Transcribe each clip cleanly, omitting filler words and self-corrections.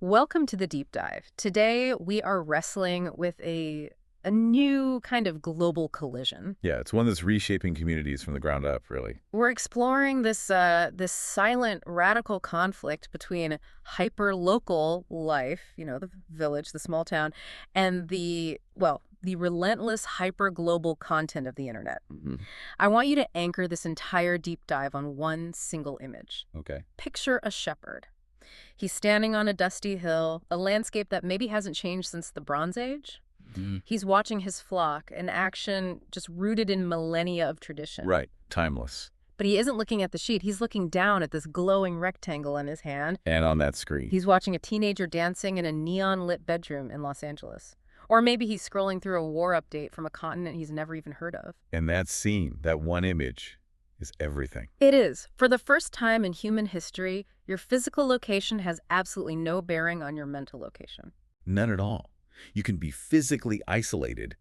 Welcome to the deep dive. Today we are wrestling with a new kind of global collision. Yeah, it's one that's reshaping communities from the ground up, really. We're exploring this silent radical conflict between hyper-local life, the village, the small town, and the relentless hyper-global content of the internet. Hmm. I want you to anchor this entire deep dive on one single image. Okay. Picture a shepherd. He's standing on a dusty hill, a landscape that maybe hasn't changed since the Bronze Age. Mhm. He's watching his flock, an action just rooted in millennia of tradition. Right. Timeless. But he isn't looking at the sheet. He's looking down at this glowing rectangle in his hand. And on that screen. He's watching a teenager dancing in a neon-lit bedroom in Los Angeles. Or maybe he's scrolling through a war update from a continent he's never even heard of. And that scene, that one image, is everything. It is. For the first time in human history, your physical location has absolutely no bearing on your mental location. None at all. You can be physically isolated,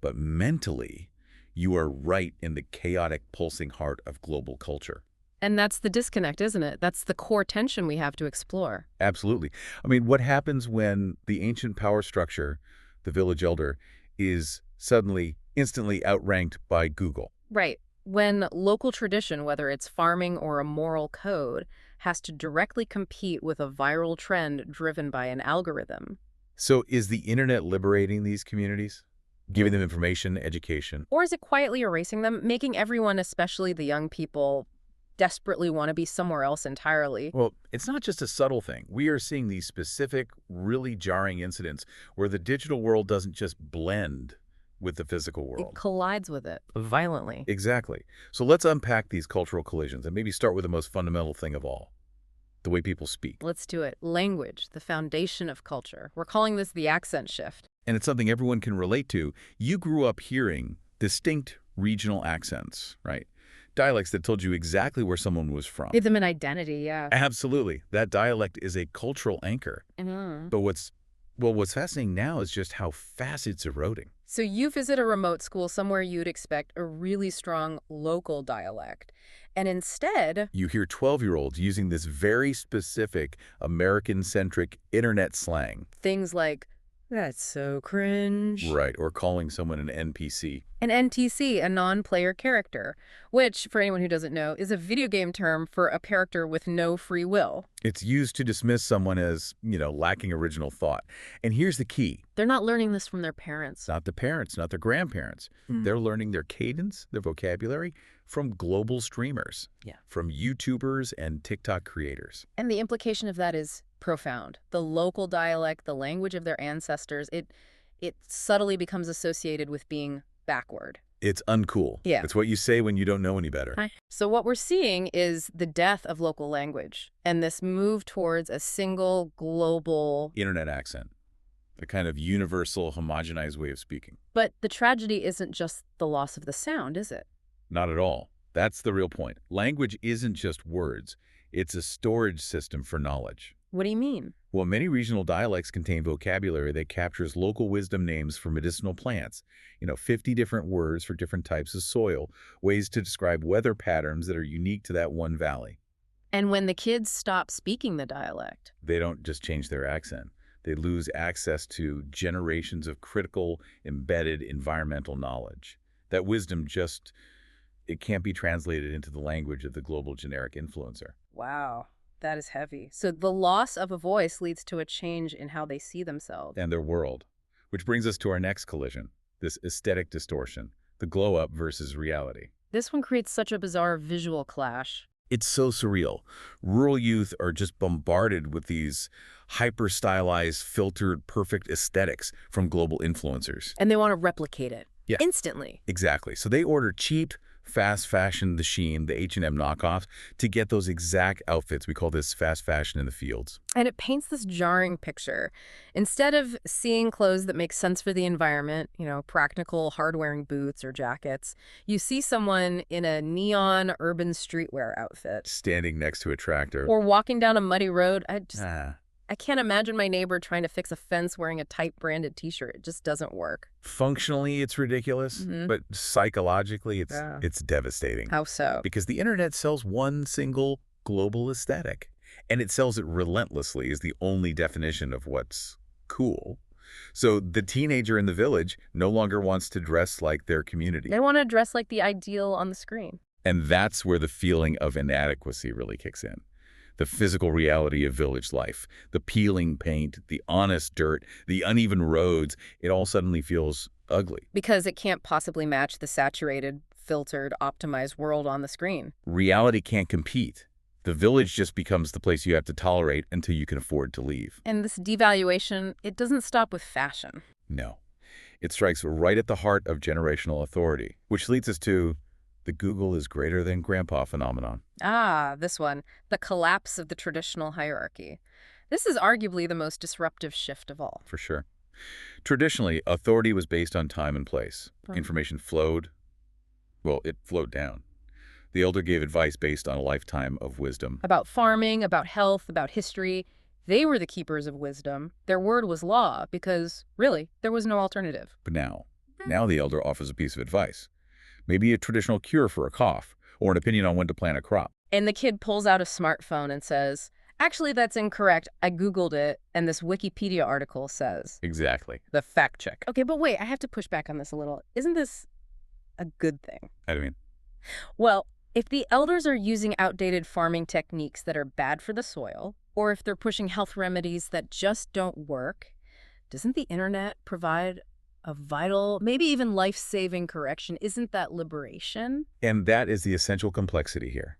but mentally, you are right in the chaotic, pulsing heart of global culture. And that's the disconnect, isn't it? That's the core tension we have to explore. Absolutely. I mean, what happens when the ancient power structure, the village elder, is suddenly, instantly outranked by Google? Right. When local tradition, whether it's farming or a moral code, has to directly compete with a viral trend driven by an algorithm. So is the internet liberating these communities? Giving them information, education? Or is it quietly erasing them, making everyone, especially the young people, desperately want to be somewhere else entirely? Well, it's not just a subtle thing. We are seeing these specific, really jarring incidents where the digital world doesn't just blend with the physical It world. collides with it violently. Exactly. So let's unpack these cultural collisions and maybe start with the most fundamental thing of all, the way people speak. Let's do it. Language, the foundation of culture. We're calling this the accent shift. And it's something everyone can relate to. You grew up hearing distinct regional accents, right? Dialects that told you exactly where someone was from. Give them an identity, yeah. Absolutely. That dialect is a cultural anchor. Mhm. But what's fascinating now is just how fast it's eroding. So you visit a remote school somewhere you'd expect a really strong local dialect. And instead, You hear 12-year-olds using this very specific American-centric internet slang. things like, that's so cringe. Right, or calling someone an NPC. An NTC, a non-player character, which, for anyone who doesn't know, is a video game term for a character with no free will. It's used to dismiss someone as, lacking original thought. And here's the key. They're not learning this from their parents. Not the parents, not their grandparents. They're learning their cadence, their vocabulary from global streamers. Yeah. From YouTubers and TikTok creators. And the implication of that is profound. The local dialect, the language of their ancestors, it subtly becomes associated with being backward. It's uncool. Yeah. It's what you say when you don't know any better. So what we're seeing is the death of local language and this move towards a single global. Internet accent. The kind of universal, homogenized way of speaking. But the tragedy isn't just the loss of the sound, is it? Not at all. That's the real point. Language isn't just words. It's a storage system for knowledge. What do you mean? Well, many regional dialects contain vocabulary that captures local wisdom names for medicinal plants. 50 different words for different types of soil, ways to describe weather patterns that are unique to that one valley. And when the kids stop speaking the dialect, They don't just change their accent. They lose access to generations of critical, embedded environmental knowledge. That wisdom it can't be translated into the language of the global generic influencer. wow, that is heavy. So the loss of a voice leads to a change in how they see themselves. And their world. Which brings us to our next collision, this aesthetic distortion, the glow-up versus reality. This one creates such a bizarre visual clash. It's so surreal. Rural youth are just bombarded with these hyper-stylized, filtered, perfect aesthetics from global influencers. And they want to replicate it. Yeah. Instantly. Exactly. So they order cheap, fast fashion, the Shein, the H&M knockoffs, to get those exact outfits. We call this fast fashion in the fields. And it paints this jarring picture. Instead of seeing clothes that make sense for the environment, practical hard-wearing boots or jackets, you see someone in a neon urban streetwear outfit. Standing next to a tractor. Or walking down a muddy road. Ah. I can't imagine my neighbor trying to fix a fence wearing a type branded t-shirt. It just doesn't work. Functionally, it's ridiculous, but psychologically, it's devastating. How so? Because the internet sells one single global aesthetic. And it sells it relentlessly is the only definition of what's cool. So the teenager in the village no longer wants to dress like their community. They want to dress like the ideal on the screen. And that's where the feeling of inadequacy really kicks in. The physical reality of village life, the peeling paint, the honest dirt, the uneven roads, it all suddenly feels ugly. Because it can't possibly match the saturated, filtered, optimized world on the screen. Reality can't compete. The village just becomes the place you have to tolerate until you can afford to leave. And this devaluation, it doesn't stop with fashion. No. It strikes right at the heart of generational authority, which leads us to the Google is greater than grandpa phenomenon. Ah, this one, the collapse of the traditional hierarchy. This is arguably the most disruptive shift of all. For sure. Traditionally, authority was based on time and place. Information flowed. Well, it flowed down. The elder gave advice based on a lifetime of wisdom. About farming, about health, about history. They were the keepers of wisdom. Their word was law because, really, there was no alternative. But now the elder offers a piece of advice. Maybe a traditional cure for a cough, or an opinion on when to plant a crop. And the kid pulls out a smartphone and says, actually, that's incorrect. I Googled it, and this Wikipedia article says. Exactly. The fact check. Okay, but wait, I have to push back on this a little. Isn't this a good thing? I mean, Well, if the elders are using outdated farming techniques that are bad for the soil, or if they're pushing health remedies that just don't work, doesn't the internet provide a vital, maybe even life-saving correction? Isn't that liberation? and that is the essential complexity here.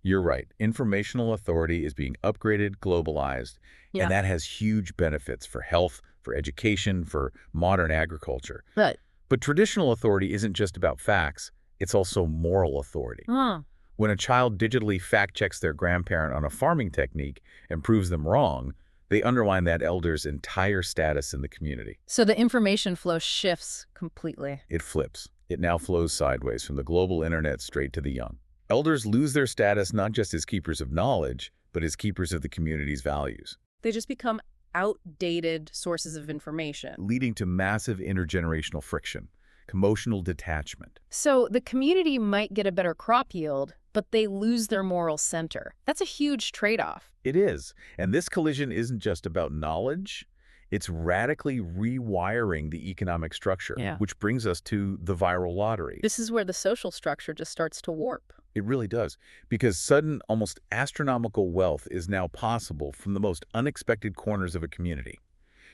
You're right. Informational authority is being upgraded, globalized, Yeah. and that has huge benefits for health, for education, for modern agriculture. But, But traditional authority isn't just about facts, it's also moral authority. huh. When a child digitally fact-checks their grandparent on a farming technique and proves them wrong, they undermine that elder's entire status in the community. So the information flow shifts completely. It flips. It now flows sideways from the global internet straight to the young. Elders lose their status not just as keepers of knowledge, but as keepers of the community's values, They just become outdated sources of information. leading to massive intergenerational friction, emotional detachment. So the community might get a better crop yield, but they lose their moral center. That's a huge trade-off. It is. And this collision isn't just about knowledge. It's radically rewiring the economic structure, Yeah. which brings us to the viral lottery. This is where the social structure just starts to warp. It really does, because sudden, almost astronomical wealth is now possible from the most unexpected corners of a community.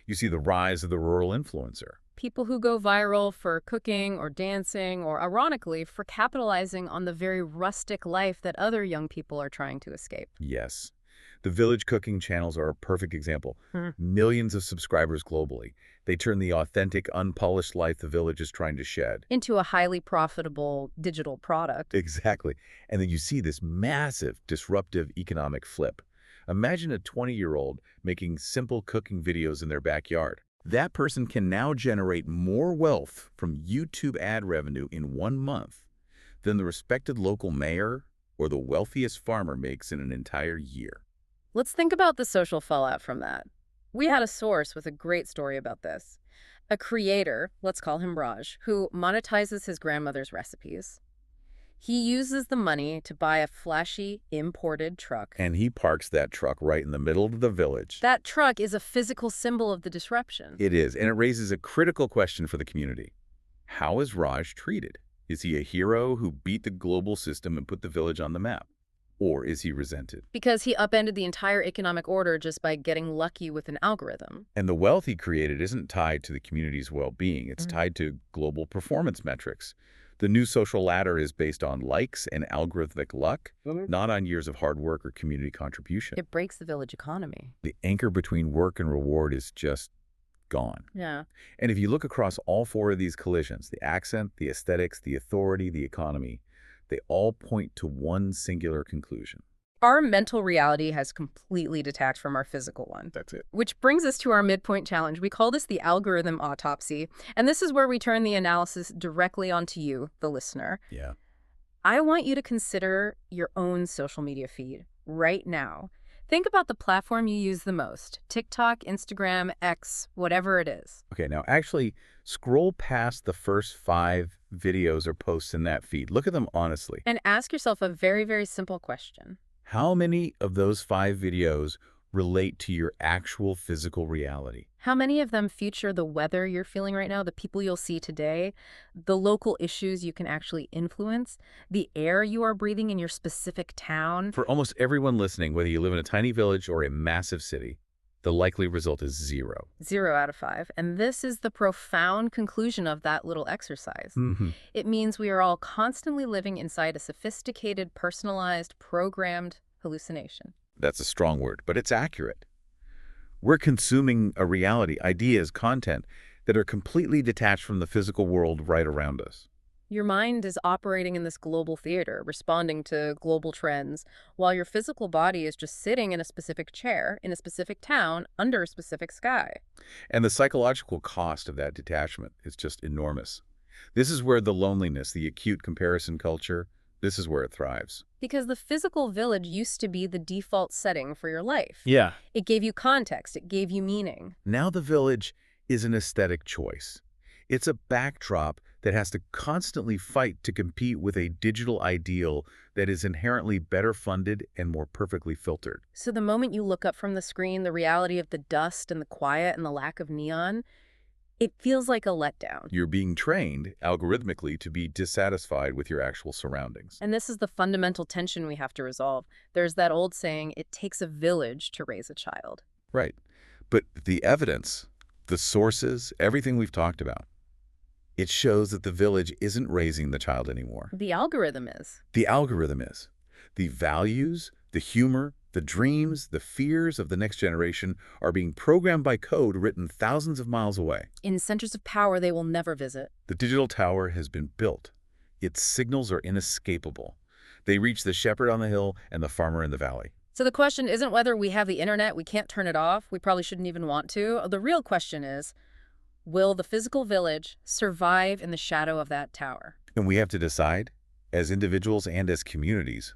You see the rise of the rural influencer. People who go viral for cooking or dancing or, ironically, for capitalizing on the very rustic life that other young people are trying to escape. Yes. The village cooking channels are a perfect example. Hmm. Millions of subscribers globally. They turn the authentic, unpolished life the village is trying to shed. Into a highly profitable digital product. Exactly. And then you see this massive, disruptive economic flip. Imagine a 20-year-old making simple cooking videos in their backyard. That person can now generate more wealth from YouTube ad revenue in 1 month than the respected local mayor or the wealthiest farmer makes in an entire year. Let's think about the social fallout from that. We had a source with a great story about this. A creator, let's call him Raj, who monetizes his grandmother's recipes. He uses the money to buy a flashy, imported truck. And he parks that truck right in the middle of the village. That truck is a physical symbol of the disruption. It is, and it raises a critical question for the community. How is Raj treated? Is he a hero who beat the global system and put the village on the map? Or is he resented? Because he upended the entire economic order just by getting lucky with an algorithm. And the wealth he created isn't tied to the community's well-being. It's tied to global performance metrics. The new social ladder is based on likes and algorithmic luck, not on years of hard work or community contribution. It breaks the village economy. The anchor between work and reward is just gone. Yeah. And if you look across all 4 of these collisions, the accent, the aesthetics, the authority, the economy, they all point to one singular conclusion. Our mental reality has completely detached from our physical one. That's it. Which brings us to our midpoint challenge. We call this the algorithm autopsy, and this is where we turn the analysis directly onto you, the listener. Yeah. I want you to consider your own social media feed right now. Think about the platform you use the most: TikTok, Instagram, X, whatever it is. Okay, now actually scroll past the first 5 videos or posts in that feed. Look at them honestly. And ask yourself a very, very simple question. How many of those 5 videos relate to your actual physical reality? How many of them feature the weather you're feeling right now, the people you'll see today, the local issues you can actually influence, the air you are breathing in your specific town? For almost everyone listening, whether you live in a tiny village or a massive city, the likely result is zero. 0 out of 5. And this is the profound conclusion of that little exercise. Hmm. It means we are all constantly living inside a sophisticated, personalized, programmed hallucination. That's a strong word, but it's accurate. We're consuming a reality, ideas, content that are completely detached from the physical world right around us. Your mind is operating in this global theater, responding to global trends, while your physical body is just sitting in a specific chair, in a specific town, under a specific sky. And the psychological cost of that detachment is just enormous. This is where the loneliness, the acute comparison culture, this is where it thrives. Because the physical village used to be the default setting for your life. Yeah. It gave you context, it gave you meaning. Now the village is an aesthetic choice. It's a backdrop that has to constantly fight to compete with a digital ideal that is inherently better funded and more perfectly filtered. So the moment you look up from the screen, the reality of the dust and the quiet and the lack of neon, it feels like a letdown. You're being trained algorithmically to be dissatisfied with your actual surroundings. And this is the fundamental tension we have to resolve. There's that old saying, it takes a village to raise a child. Right. But the evidence, the sources, everything we've talked about, it shows that the village isn't raising the child anymore. The algorithm is. The algorithm is. The values, the humor, the dreams, the fears of the next generation are being programmed by code written thousands of miles away. In centers of power they will never visit. The digital tower has been built. Its signals are inescapable. They reach the shepherd on the hill and the farmer in the valley. So the question isn't whether we have the internet, we can't turn it off, we probably shouldn't even want to. The real question is, will the physical village survive in the shadow of that tower? And we have to decide, as individuals and as communities,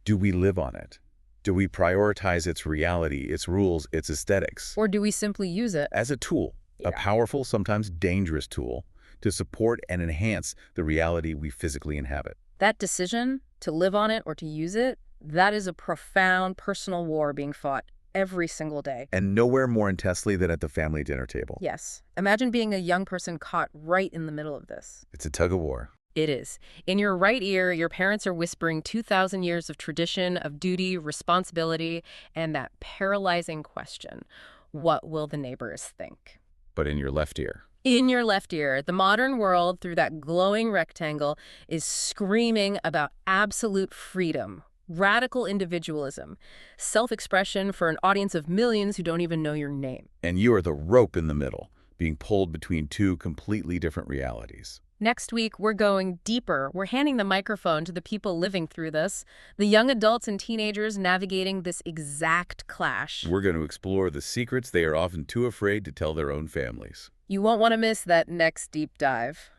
do we live on it? Do we prioritize its reality, its rules, its aesthetics? Or do we simply use it? As a tool, a powerful, sometimes dangerous tool, to support and enhance the reality we physically inhabit. That decision, to live on it or to use it, that is a profound personal war being fought every single day. And nowhere more intensely than at the family dinner table. Yes. Imagine being a young person caught right in the middle of this. It's a tug of war. It is. In your right ear, your parents are whispering 2,000 years of tradition, of duty, responsibility, and that paralyzing question, what will the neighbors think? But in your left ear. In your left ear, the modern world, through that glowing rectangle, is screaming about absolute freedom, radical individualism, self-expression for an audience of millions who don't even know your name. And you are the rope in the middle, being pulled between two completely different realities. Next week, we're going deeper. We're handing the microphone to the people living through this, the young adults and teenagers navigating this exact clash. We're going to explore the secrets they are often too afraid to tell their own families. You won't want to miss that next deep dive.